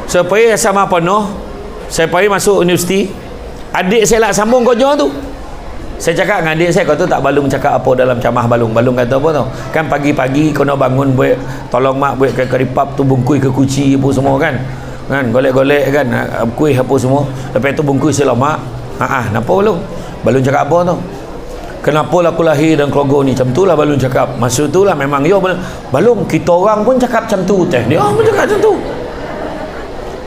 Saya pergi sama penuh, saya pergi masuk universiti, adik saya lah sambung kerja tu. Saya cakap dengan adik saya, kau tu tak balung cakap apa dalam camah balung. Balung kata apa tau, kan pagi-pagi kena bangun buat, tolong mak buat keripap tu, bungkui ke kuci apa semua kan, golek-golek kan, kuih apa semua. Lepas tu bungkui sila mak, kenapa balung? Balung cakap apa tau, kenapa lah aku lahir dan keluarga ni, macam tu lah balung cakap. Maksud tu lah memang yo balung, kita orang pun cakap macam tu teh, dia pun cakap macam tu.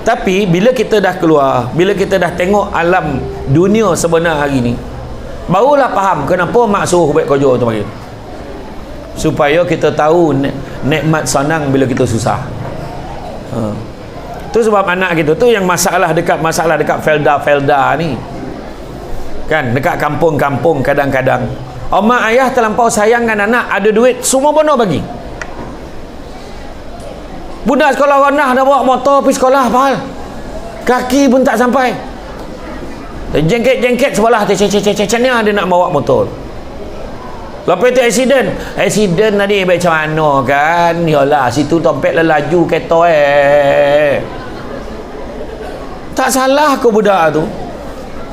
Tapi bila kita dah keluar, bila kita dah tengok alam dunia sebenar hari ni, barulah faham kenapa mak suruh buat kerja tu bagi, supaya kita tahu nikmat senang bila kita susah. Tu sebab anak kita tu yang masalah dekat Felda ni kan, dekat kampung-kampung kadang-kadang mak ayah terlampau sayangkan anak, ada duit semua bono bagi. Budak sekolah rendah dah bawa motor pergi sekolah, pahal kaki pun tak sampai, jengket sebelah tu, macam dia nak bawa motor. Lepas tu accident tadi macam mana kan, yalah situ dompet lah laju kereta tak salah ke budak tu,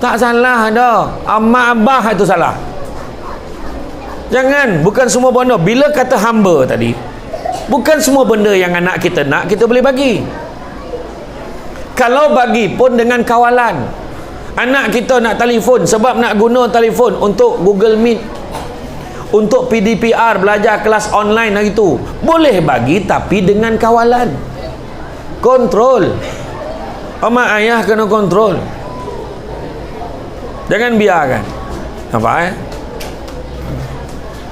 tak salah dah, amak abah itu salah. Jangan, bukan semua benda, bila kata hamba tadi, bukan semua benda yang anak kita nak kita boleh bagi. Kalau bagi pun dengan kawalan. Anak kita nak telefon, sebab nak guna telefon untuk Google Meet, untuk PDPR, belajar kelas online hari tu, boleh bagi tapi dengan kawalan, kontrol. Mak ayah kena kontrol, jangan biarkan. Nampak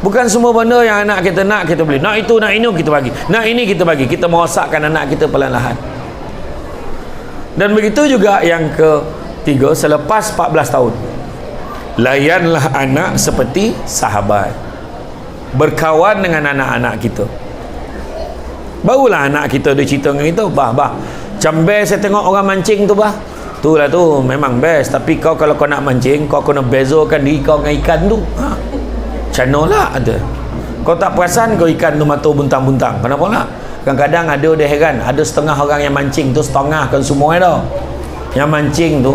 bukan semua benda yang anak kita nak kita beli. Nak itu, nak ini kita bagi, nak ini kita bagi. Kita merosakkan anak kita perlahan-lahan. Dan begitu juga yang ketiga, selepas 14 tahun, layanlah anak seperti sahabat, berkawan dengan anak-anak kita. Barulah anak kita dia cerita dengan kita, bah macam best saya tengok orang mancing tu bah, tu lah tu memang best, tapi kau kalau kau nak mancing, kau kena bezakan diri kau dengan ikan tu. Macam mana lah ada, kau tak perasan kau ikan tu mata buntang-buntang, kenapa lah? Kadang-kadang ada dia heran, ada setengah orang yang mancing tu, setengah kan semua dah yang mancing tu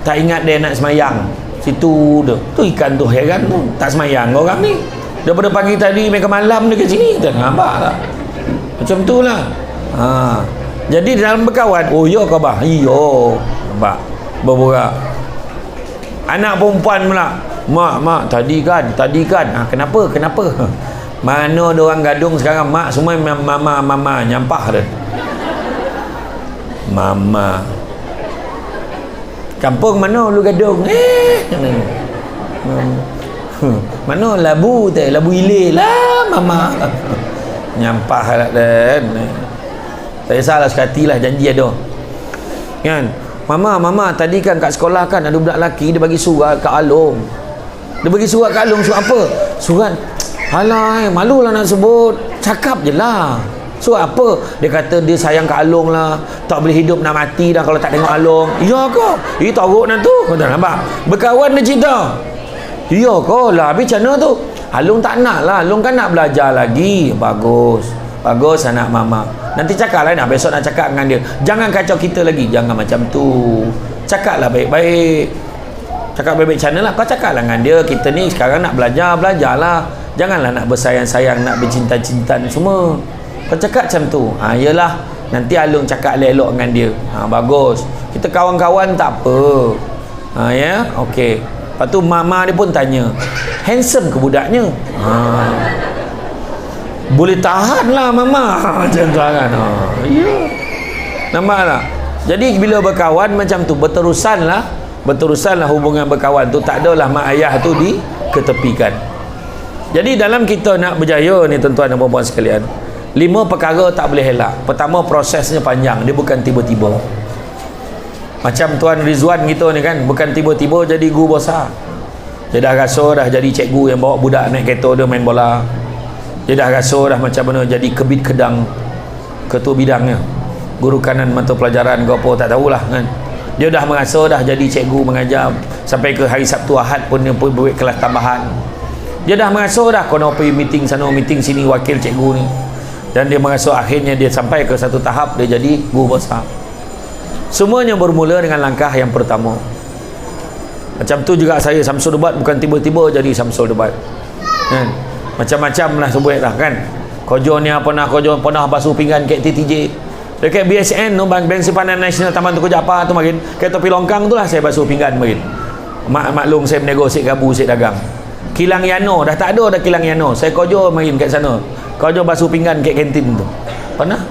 tak ingat dia nak semayang situ tu ikan tu heran tu, tak semayang orang ni daripada pagi tadi mereka malam dekat sini, tak nampak tak? Macam tu lah. Jadi dalam berkawan, oh ya kau bah, iyo nampak berborak. Anak perempuan pula, mak tadi kan kenapa mana ada orang gadung sekarang, mak semua mama nyampah dah. Mama kampung mana lu gadung, mana labu ilir lah mama nyampah lah dan tak kisahlah, sekati lah janji ada kan. Mama tadi kan kat sekolah kan ada budak lelaki dia bagi surat kat Along, surat apa, surat alah malulah nak sebut, cakap je lah surat apa, dia kata dia sayang Kak Along lah, tak boleh hidup nak mati dah kalau tak tengok Along. Iya ke? Teruk nak tu, kau tak nampak berkawan dia cerita, iya ke lah, habis macam mana tu? Along tak nak lah, Along kan nak belajar lagi. Bagus anak mama, nanti cakap lah nak, besok nak cakap dengan dia, jangan kacau kita lagi, jangan macam tu, cakap lah baik-baik, cakap baik-baik macam mana lah, kau cakap lah dengan dia, kita ni sekarang nak belajarlah, janganlah nak bersayang-sayang, nak bercinta-cintaan semua, kau cakap macam tu. Yelah, nanti Along cakap elok-elok dengan dia. Bagus, kita kawan-kawan tak apa. Ya, okey. Lepas tu mama dia pun tanya, handsome ke budaknya? Boleh tahan lah mama, macam tu kan. Ya, nampak tak? Jadi bila berkawan macam tu, berterusanlah hubungan berkawan tu, tak adalah mak ayah tu diketepikan. Jadi dalam kita nak berjaya ni tuan-tuan dan puan-puan sekalian, 5 perkara tak boleh elak. Pertama, prosesnya panjang, dia bukan tiba-tiba. Macam Tuan Rizwan gitu ni kan, bukan tiba-tiba jadi guru besar. Dia dah rasa dah jadi cikgu yang bawa budak naik kereta dia main bola. Dia dah rasa dah macam mana jadi kebit kedang, ketua bidangnya, guru kanan mata pelajaran ke apa tak tahulah kan. Dia dah merasa dah jadi cikgu mengajar sampai ke hari Sabtu Ahad pun dia pun buat kelas tambahan. Dia dah merasa dah kena pergi meeting sana meeting sini wakil cikgu ni, dan dia merasa akhirnya dia sampai ke satu tahap dia jadi guru besar. Semuanya bermula dengan langkah yang pertama. Macam tu juga saya Samsul Debat bukan tiba-tiba jadi Samsul Debat kan? Macam-macam lah sebut lah kan. Kojo ni pernah basuh pinggan KTTJ dekat BSN tu, Bank Simpanan Nasional Taman Tunku Japar tu makin kereta api longkang tu lah saya basuh pinggan makin. Maklum saya menego sik gabu sik dagang. Kilang Yano dah tak ada dah Kilang Yano. Saya kojo main kat sana. Kojo basuh pinggan kat kantin tu. Pernah?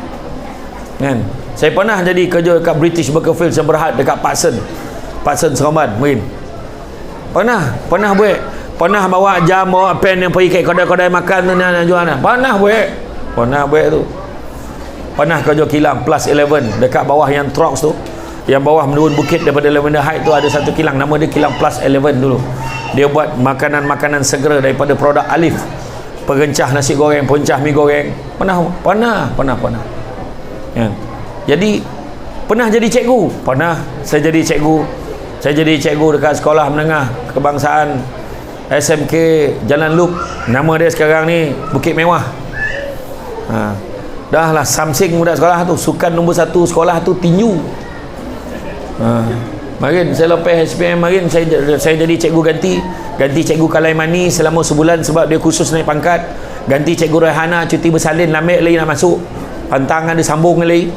Kan? Saya pernah jadi kerja dekat British Bakersfield yang berhad dekat Patson Seremban main. Pernah buat. Pernah bawa jam, bawa pen yang pergi kat kedai-kedai makan tu nak jual. Pernah buat tu. Pernah kerja kilang Plus 11 dekat bawah yang trucks tu, yang bawah menurun bukit daripada Lavender Heights tu ada satu kilang, nama dia kilang Plus 11 dulu. Dia buat makanan-makanan segera daripada produk Alif, perencah nasi goreng, perencah mi goreng. Pernah ya. Jadi pernah jadi cikgu, saya jadi cikgu dekat sekolah menengah kebangsaan SMK Jalan Loop, nama dia sekarang ni Bukit Mewah. Dah lah samsing budak sekolah tu, sukan nombor 1 sekolah tu tinju. Marin saya lepas SPM marin saya jadi cikgu ganti cikgu Kalaimani selama sebulan sebab dia khusus naik pangkat. Ganti cikgu Raihana cuti bersalin, lambat lagi nak masuk, pantangan dia sambung lagi.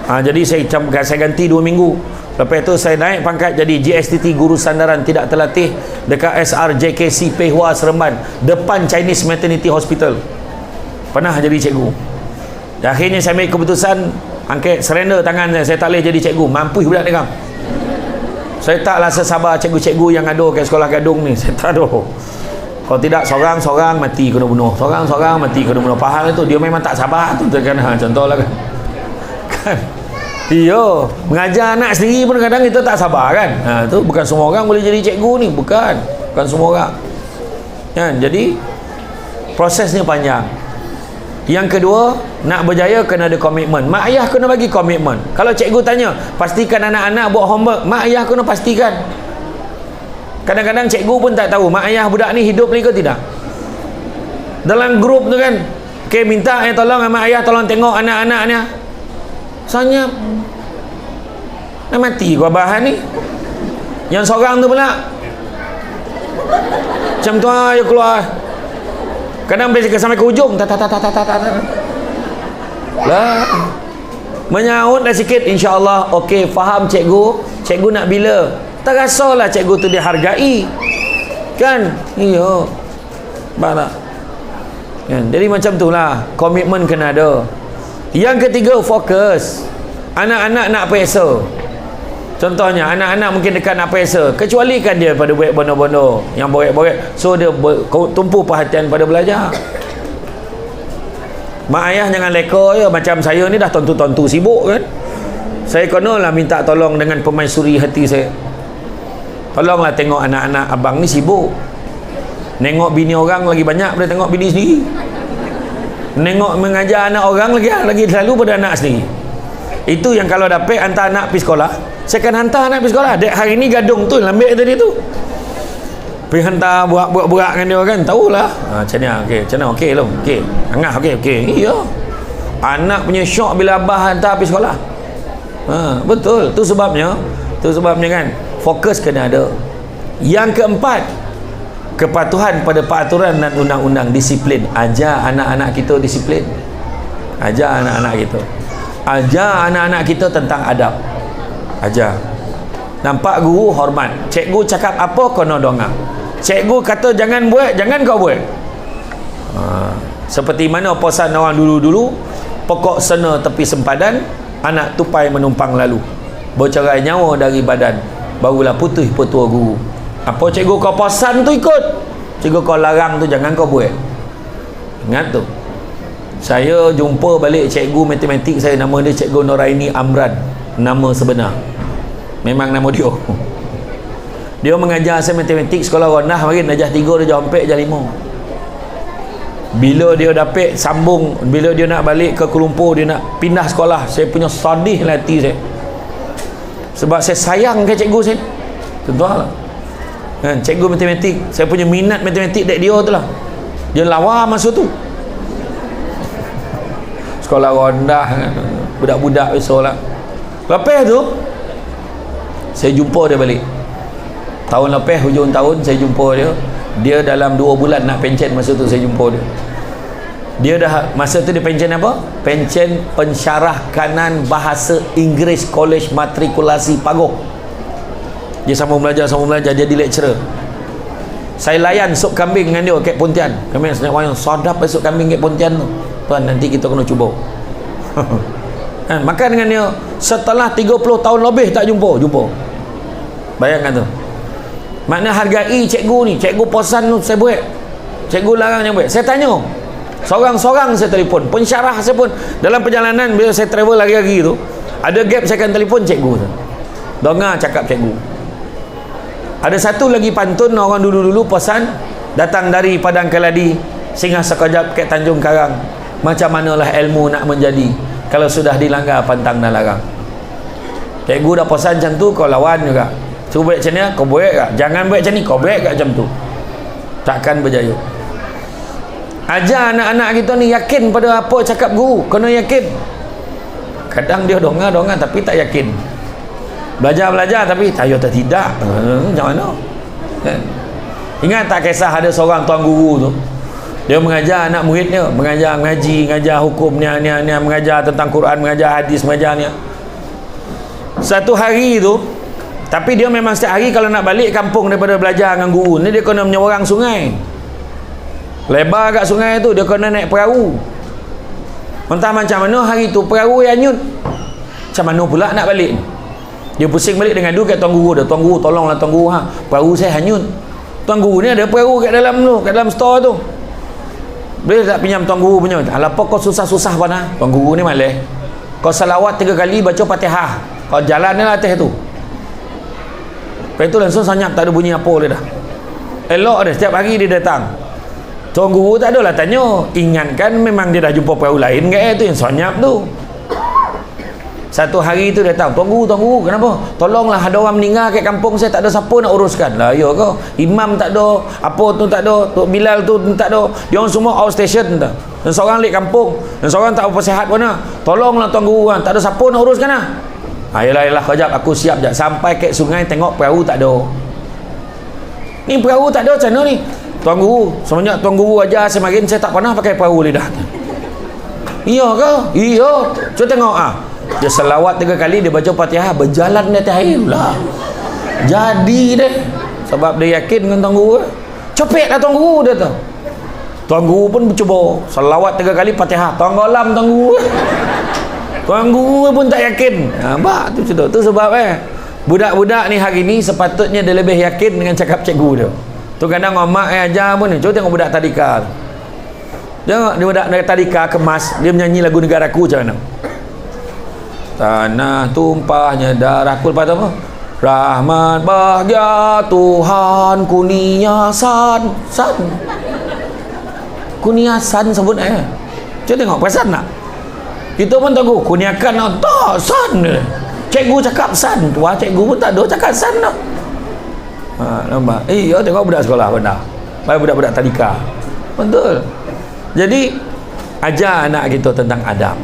Jadi saya ganti 2 minggu. Lepas tu saya naik pangkat jadi GSTT guru sandaran tidak terlatih dekat SRJKC Pehua Seremban depan Chinese Maternity Hospital. Pernah jadi cikgu. Dan akhirnya saya ambil keputusan angkat surrender tangan saya tak boleh jadi cikgu, mampu budak ni kan. Saya taklah sesabar cikgu-cikgu yang ada kat sekolah Gadung ni, saya tak ada. Kalau tidak seorang mati kena bunuh, seorang mati kena bunuh. Faham itu? Dia memang tak sabar tu kan. Contohlah kan. Iya, mengajar anak sendiri pun kadang kita tak sabar kan. Tu bukan semua orang boleh jadi cikgu ni, bukan semua orang. Kan? Jadi prosesnya panjang. Yang kedua, nak berjaya kena ada komitmen. Mak ayah kena bagi komitmen. Kalau cikgu tanya, pastikan anak-anak buat homework, mak ayah kena pastikan. Kadang-kadang cikgu pun tak tahu mak ayah budak ni hidup ni ke tidak. Dalam grup tu kan, minta tolong mak ayah tolong tengok anak-anaknya. Soalnya nak mati gua bahan ni. Yang seorang tu pula macam tu ayo keluar. Kadang bila sampai ke ujung lah menyaut dah sikit, insyaAllah okey, faham cikgu nak bila, tak rasalah cikgu tu dihargai kan. Iya tak kan? Jadi macam tu lah, komitmen kena ada. Yang ketiga, fokus. Anak-anak nak peksa. Contohnya anak-anak mungkin dekat nak peksa, kecualikan dia pada buat bono-bono yang borek-borek, so dia tumpu perhatian pada belajar. Mak ayah jangan leka ya, macam saya ni dah tontu-tontu sibuk kan. Saya kenalah minta tolong dengan pemaisuri hati saya. Tolonglah tengok anak-anak abang ni sibuk. Nengok bini orang lagi banyak daripada tengok bini sendiri. Nengok mengajar anak orang lagi selalu pada anak sendiri. Itu yang kalau dapat hantar anak pergi sekolah, saya akan hantar anak pergi sekolah. Dek hari ni Gadung tu lambat tadi tu, pergi hantar burak-burak dengan dia kan, tahulah macam ni. Okey lah, okey angah, okey iya, anak punya syok bila abah hantar pergi sekolah. Betul, tu sebabnya kan fokus kena ada. Yang keempat, kepatuhan pada peraturan dan undang-undang, disiplin. Ajar anak-anak kita disiplin. Ajar anak-anak kita tentang adab. Ajar. Nampak guru hormat. Cikgu cakap apa kena dengar. Cikgu kata jangan buat, jangan kau buat. Seperti mana pesan orang dulu-dulu, pokok sena tepi sempadan, anak tupai menumpang lalu. Bercerai nyawa dari badan, barulah putih petua guru. Apa cikgu kau pesan tu ikut, cikgu kau larang tu jangan kau buat. Ingat tu. Saya jumpa balik cikgu matematik saya, nama dia Cikgu Noraini Amran, nama sebenar, memang nama dia. Dia mengajar saya matematik sekolah Ronah marin, darjah 3, darjah 4, darjah 5. Bila dia dapat sambung, bila dia nak balik ke Kuala Lumpur, dia nak pindah sekolah, saya punya sedih lah hati saya. Sebab saya sayang ke cikgu saya. Contohlah kan, cikgu matematik, saya punya minat matematik dek dia tu lah. Dia lawa masa tu sekolah rendah kan, budak-budak biasalah. Lepas tu saya jumpa dia balik tahun lepas, hujung tahun saya jumpa dia. Dia dalam 2 bulan nak pencen. Masa tu saya jumpa dia, dia dah masa tu dia pencen apa? Pencen pensyarah kanan bahasa Inggeris College Matrikulasi Pagoh. Dia sambung belajar, jadi lecturer. Saya layan sup kambing dengan dia kat Pontian. Kami nak wayang sedap sup kambing kat Pontian tu. Tuan, nanti kita kena cuba. Kan, makan dengan dia setelah 30 tahun lebih tak jumpa. Bayangkan tu. Makna hargai cikgu ni. Cikgu posan tu saya buat, cikgu larang yang buat. Saya tanya sorang-sorang, saya telefon pensyarah saya pun. Dalam perjalanan bila saya travel lagi-lagi tu, ada gap saya akan telefon cikgu tu. Dengar cakap cikgu. Ada satu lagi pantun orang dulu-dulu pesan, datang dari Padang Keladi, singgah sekejap ke Tanjung Karang. Macam manalah ilmu nak menjadi, kalau sudah dilanggar pantang dan larang. Cikgu dah pesan macam tu, kau lawan juga. Cuba buat macam ni, kau buat tak? Jangan buat macam ni, kau buat tak macam tu? Takkan berjaya. Ajar anak-anak kita ni yakin pada apa cakap guru. Kena yakin. Kadang dia dongar tapi tak yakin. Belajar tapi tayo tak tidak. Macam mana? Ingat tak kisah ada seorang tuan guru tu, dia mengajar anak muridnya, mengajar ngaji, mengajar hukum ni, mengajar tentang Quran, mengajar hadis, mengajar ni. Satu hari tu, tapi dia memang setiap hari kalau nak balik kampung daripada belajar dengan guru ni, dia kena menyeberang sungai. Lebar kat sungai tu, dia kena naik perahu. Entah macam mana hari tu perahu yang anyut. Macam mana pula nak balik? Dia pusing balik dengan kat tuan guru dia. Tuan guru, tolonglah tuan guru, perahu saya hanyut. Tuan guru ni ada perahu kat dalam tu, kat dalam store tu. Boleh tak pinjam tuan guru punya? Apa kau susah-susah pada? Tuan guru ni malah. Kau salawat 3 kali, baca Fatihah. Kau jalan ni lah atas tu. Lepas tu langsung senyap, tak ada bunyi apa dia dah. Elok dia, setiap hari dia datang. Tuan guru tak adalah tanya, ingatkan memang dia dah jumpa perahu lain ke tu yang senyap tu. Satu hari tu datang, tuan guru, kenapa? Tolonglah, ada orang meninggal kat kampung saya, tak ada siapa nak uruskan. Lah ya ke? Imam tak ada, apa tu tak ada, Tok Bilal tu tak ada. Dia orang semua outstation dah. Dan seorang lek kampung, dan seorang tak apa sihat pun lah. Tolonglah tuan guru, tak ada siapa nak uruskan lah. Yalah kejap, aku siap jap. Sampai kat sungai tengok perahu tak ada. Ni perahu tak ada, macam mana ni? Tuan guru, semenjak tuan guru ajar saya makin, saya tak pernah pakai perahu lidah. Iya ke? Iya. Cuba tengok dia selawat 3 kali, dia baca Fatihah, berjalan di atas air pula. Jadi deh. Sebab dia yakin dengan tuan guru. Copeklah tuan guru dia tu. Tuan guru pun cuba selawat 3 kali Fatihah, tenggelam tuan guru. Tuan guru pun tak yakin. Nampak tu cerita. Tu sebab budak-budak ni hari ni sepatutnya dia lebih yakin dengan cakap cikgu dia. Tu kadang mak ajar pun ni. Cuba tengok budak tadika. Tengok dia budak tadika kemas, dia menyanyi lagu Negaraku macam mana? Tanah tumpahnya darahku, lepas apa? Rahmat bahagia Tuhan kuniasan kuniasan sebut Cuba tengok, perasan tak? Kita pun tahu kuniakan tak san. Cikgu cakap san, tua cikgu pun tak ada cakap san tak. Nampak? Tengok budak sekolah benda. Budak-budak tadika. Betul. Jadi ajar anak kita tentang adab.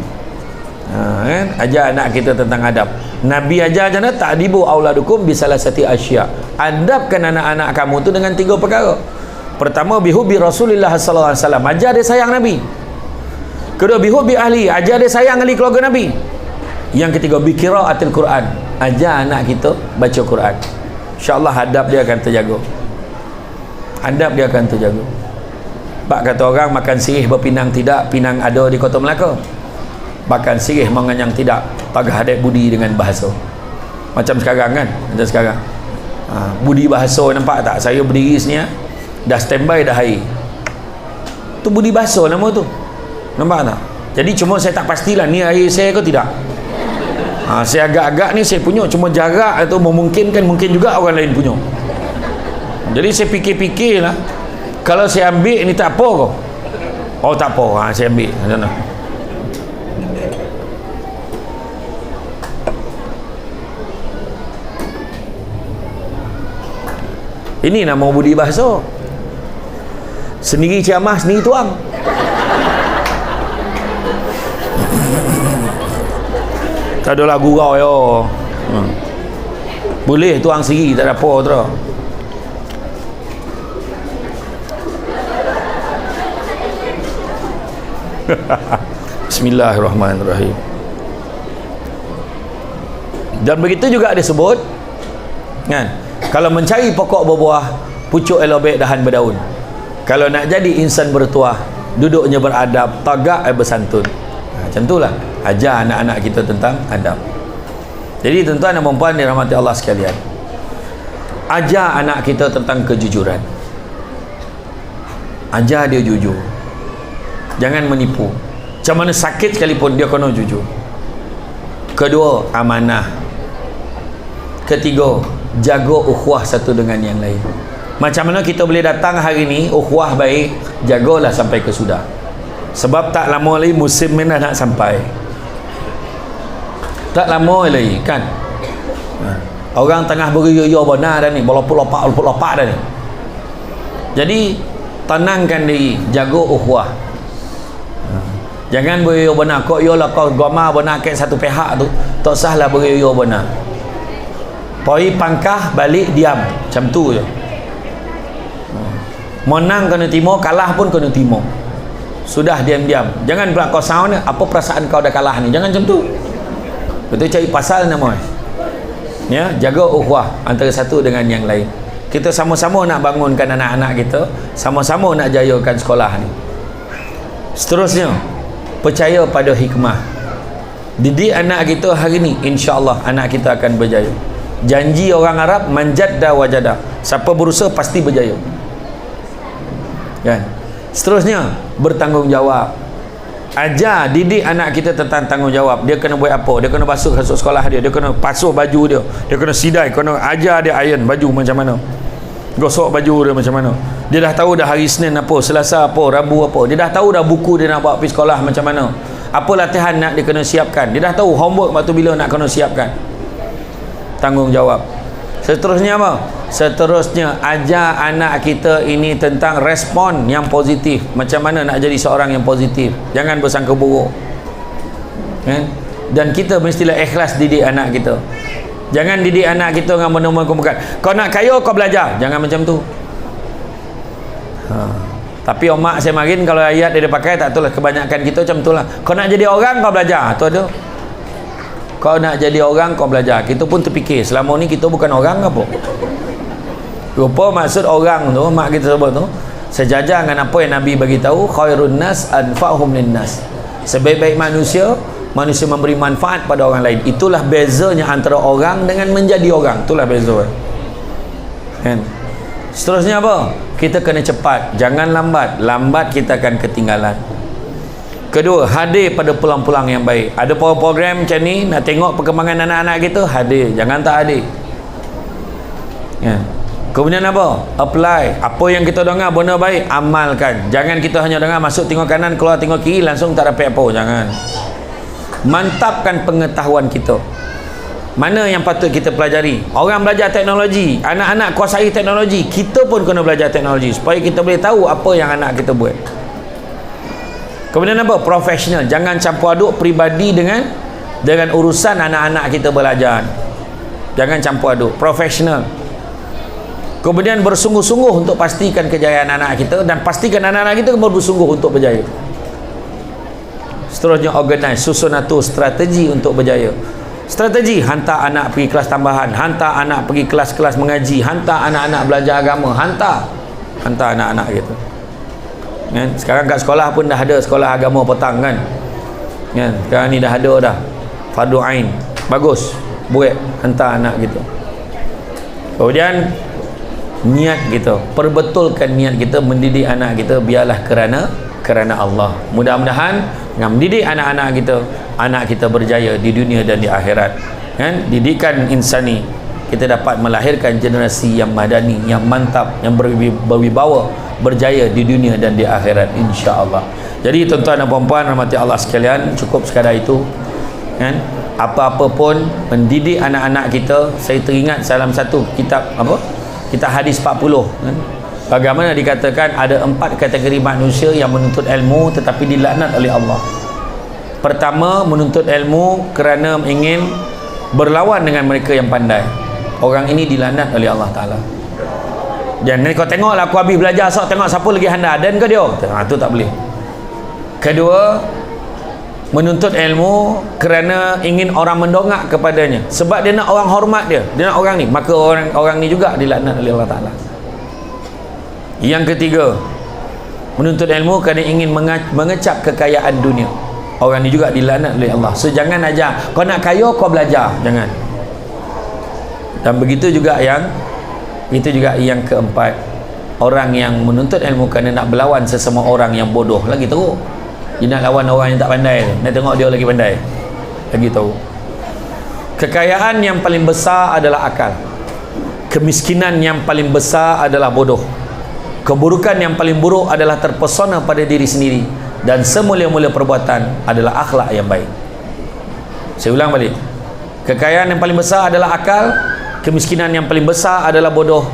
Ajar anak kita tentang adab. Nabi ajar macam mana? Ta'dibu auladukum bisalasati asya. Adabkan anak-anak kamu tu dengan 3 perkara. Pertama, bihubi Rasulullah sallallahu alaihi wasallam. Ajar dia sayang Nabi. Kedua, bihubi ahli. Ajar dia sayang ahli keluarga Nabi. Yang ketiga, biqiraatil Quran. Ajar anak kita baca Quran. InsyaAllah adab dia akan terjaga. Adab dia akan terjaga. Bak kata orang makan sirih berpinang tidak, pinang ada di Kota Melaka. Bahkan sirih menganyang tidak, pagah adat budi dengan bahasa. Macam sekarang kan, macam sekarang budi bahasa, nampak tak? Saya berdiri sini dah standby dah air. Tu budi bahasa nama tu, nampak tak? Jadi cuma saya tak pastilah ni air saya ke tidak. Saya agak-agak ni saya punya, cuma jarak atau memungkinkan, mungkin juga orang lain punya. Jadi saya fikir-fikir lah, kalau saya ambil ni tak apa ke? Oh tak apa, saya ambil macam mana? Ini nama budi bahasa. Sendiri ceramah, sendiri tuang. Tak adalah gurau yo. Boleh tuang sendiri, tak ada apa terus. Bismillahirrahmanirrahim. Dan begitu juga disebut kan, kalau mencari pokok berbuah, pucuk elobek dahan berdaun. Kalau nak jadi insan bertuah, duduknya beradab, tagak bersantun. Macam itulah ajar anak-anak kita tentang adab. Jadi tuan-tuan dan puan-puan dirahmati Allah sekalian, ajar anak kita tentang kejujuran. Ajar dia jujur, jangan menipu. Macam mana sakit sekalipun dia kena jujur. Kedua, amanah. Ketiga, jaga ukhuwah satu dengan yang lain. Macam mana kita boleh datang hari ni ukhuwah baik, jagalah sampai ke sudah. Sebab tak lama lagi musim ni dah nak sampai. Tak lama lagi kan. Orang tengah beria-ria benar dah ni, berlopak-lopak dah ni. Jadi tenangkan diri, jaga ukhuwah. Jangan beria benar kok yolah kau goma benar kat satu pihak tu, tak sahlah beria benar. Poi pangkah balik diam, macam tu je. Menang kena timo, kalah pun kena timo. Sudah diam-diam. Jangan pula kau sound apa perasaan kau dah kalah ni. Jangan macam tu. Betul, cari pasal nama. Ya, jaga ukhuwah antara satu dengan yang lain. Kita sama-sama nak bangunkan anak-anak kita, sama-sama nak jayakan sekolah ni. Seterusnya, percaya pada hikmah. Didik anak kita hari ni, insya-Allah anak kita akan berjaya. Janji orang Arab, manjadda wajada. Siapa berusaha pasti berjaya. Kan? Seterusnya, bertanggungjawab. Ajar, didik anak kita tentang tanggungjawab. Dia kena buat apa? Dia kena basuh kasut sekolah dia, dia kena basuh baju dia, dia kena sidai, kena ajar dia iron baju macam mana, gosok baju dia macam mana. Dia dah tahu dah hari Senin apa, Selasa apa, Rabu apa. Dia dah tahu dah buku dia nak bawa pergi sekolah macam mana, apa latihan nak dia kena siapkan. Dia dah tahu homework waktu bila nak kena siapkan. Tanggungjawab. Seterusnya apa? Seterusnya ajar anak kita ini tentang respon yang positif. Macam mana nak jadi seorang yang positif, jangan bersangka buruk kan? Dan kita mestilah ikhlas didik anak kita. Jangan didik anak kita dengan benda-benda bukan. Kau nak kaya kau belajar, jangan macam tu. Tapi omak saya marin kalau ayat dia pakai tak itulah, kebanyakan kita macam itulah. Kau nak jadi orang kau belajar, tu ada. Kau nak jadi orang kau belajar. Kita pun terfikir selama ni kita bukan orang apa. Rupa maksud orang tu, mak kita sebut tu, sejajar dengan apa yang Nabi bagi tahu, khairun nas anfa'hum linnas. Sebaik-baik manusia, manusia memberi manfaat pada orang lain. Itulah bezanya antara orang dengan menjadi orang. Itulah beza. Kan? Seterusnya apa? Kita kena cepat, jangan lambat. Lambat kita akan ketinggalan. Kedua, hadir pada pulang-pulang yang baik. Ada program macam ni, nak tengok perkembangan anak-anak kita, hadir, jangan tak hadir. Ya. Kemudian apa? Apply. Apa yang kita dengar benda baik, amalkan. Jangan kita hanya dengar masuk tengok kanan, keluar tengok kiri, langsung tak dapat apa. Jangan. Mantapkan pengetahuan kita. Mana yang patut kita pelajari? Orang belajar teknologi, anak-anak kuasai teknologi, kita pun kena belajar teknologi supaya kita boleh tahu apa yang anak kita buat. Kemudian apa? Profesional. Jangan campur aduk pribadi dengan urusan anak-anak kita belajar. Jangan campur aduk. Profesional. Kemudian bersungguh-sungguh untuk pastikan kejayaan anak kita, dan pastikan anak-anak kita bersungguh untuk berjaya. Seterusnya, organize, susun atur strategi untuk berjaya. Strategi, hantar anak pergi kelas tambahan, hantar anak pergi kelas-kelas mengaji, hantar anak-anak belajar agama, hantar anak-anak kita. Kan? Sekarang kat sekolah pun dah ada sekolah agama petang kan? Kan? Sekarang ni dah ada dah fardu ain. Bagus, buat, hantar anak kita. Kemudian niat kita, perbetulkan niat kita mendidik anak kita, biarlah kerana Allah. Mudah-mudahan dengan mendidik anak kita berjaya di dunia dan di akhirat. Kan? Didikan insani, kita dapat melahirkan generasi yang madani, yang mantap, yang berwibawa, berjaya di dunia dan di akhirat, insya-Allah. Jadi tuan-tuan dan puan-puan rahmati Allah sekalian, cukup sekadar itu. Kan? Apa-apa pun mendidik anak-anak kita, saya teringat salah satu kitab apa? kita hadis 40 kan? Bagaimana dikatakan ada 4 kategori manusia yang menuntut ilmu tetapi dilaknat oleh Allah. Pertama, menuntut ilmu kerana ingin berlawan dengan mereka yang pandai. Orang ini dilaknat oleh Allah Ta'ala. Jangan kau tengoklah aku habis belajar, sok tengok siapa lagi handa dan ke dia. Tu tak boleh. Kedua, menuntut ilmu kerana ingin orang mendongak kepadanya, sebab dia nak orang hormat dia nak orang ni, maka orang ni juga dilaknat oleh Allah Ta'ala. Yang ketiga, menuntut ilmu kerana ingin mengecap kekayaan dunia. Orang ni juga dilaknat oleh Allah. So jangan ajar kau nak kaya kau belajar, jangan. Dan begitu juga yang keempat, orang yang menuntut ilmu kerana nak berlawan sesama orang yang bodoh, lagi teruk. Dia nak lawan orang yang tak pandai, nak tengok dia lagi pandai, lagi tahu. Kekayaan yang paling besar adalah akal. Kemiskinan yang paling besar adalah bodoh. Keburukan yang paling buruk adalah terpesona pada diri sendiri. Dan semulia-mulia perbuatan adalah akhlak yang baik. Saya ulang balik. Kekayaan yang paling besar adalah akal. Kemiskinan yang paling besar adalah bodoh.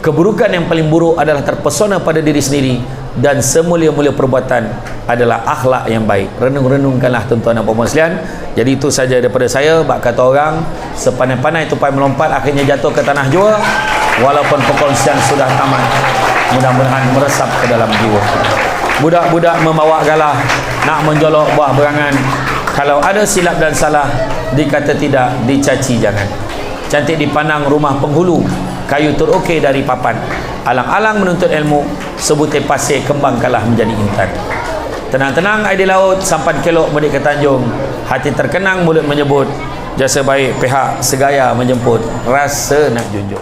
Keburukan yang paling buruk adalah terpesona pada diri sendiri. Dan semulia-mulia perbuatan adalah akhlak yang baik. Renung-renungkanlah tuan-tuan dan puan-puan sekalian. Jadi itu saja daripada saya. Bak kata orang, sepandai-pandai tupai melompat akhirnya jatuh ke tanah jua. Walaupun perkongsian sudah tamat, mudah-mudahan meresap ke dalam jiwa. Budak-budak membawa galah nak menjolok buah berangan. Kalau ada silap dan salah, dikata tidak, dicaci jangan. Cantik dipandang rumah penghulu, kayu terukir dari papan. Alang-alang menuntut ilmu, sebutir pasir kembang kalah menjadi intan. Tenang-tenang air di laut, sampan kelok medik ke tanjung. Hati terkenang mulut menyebut, jasa baik pihak segaya menjemput, rasa nak junjung.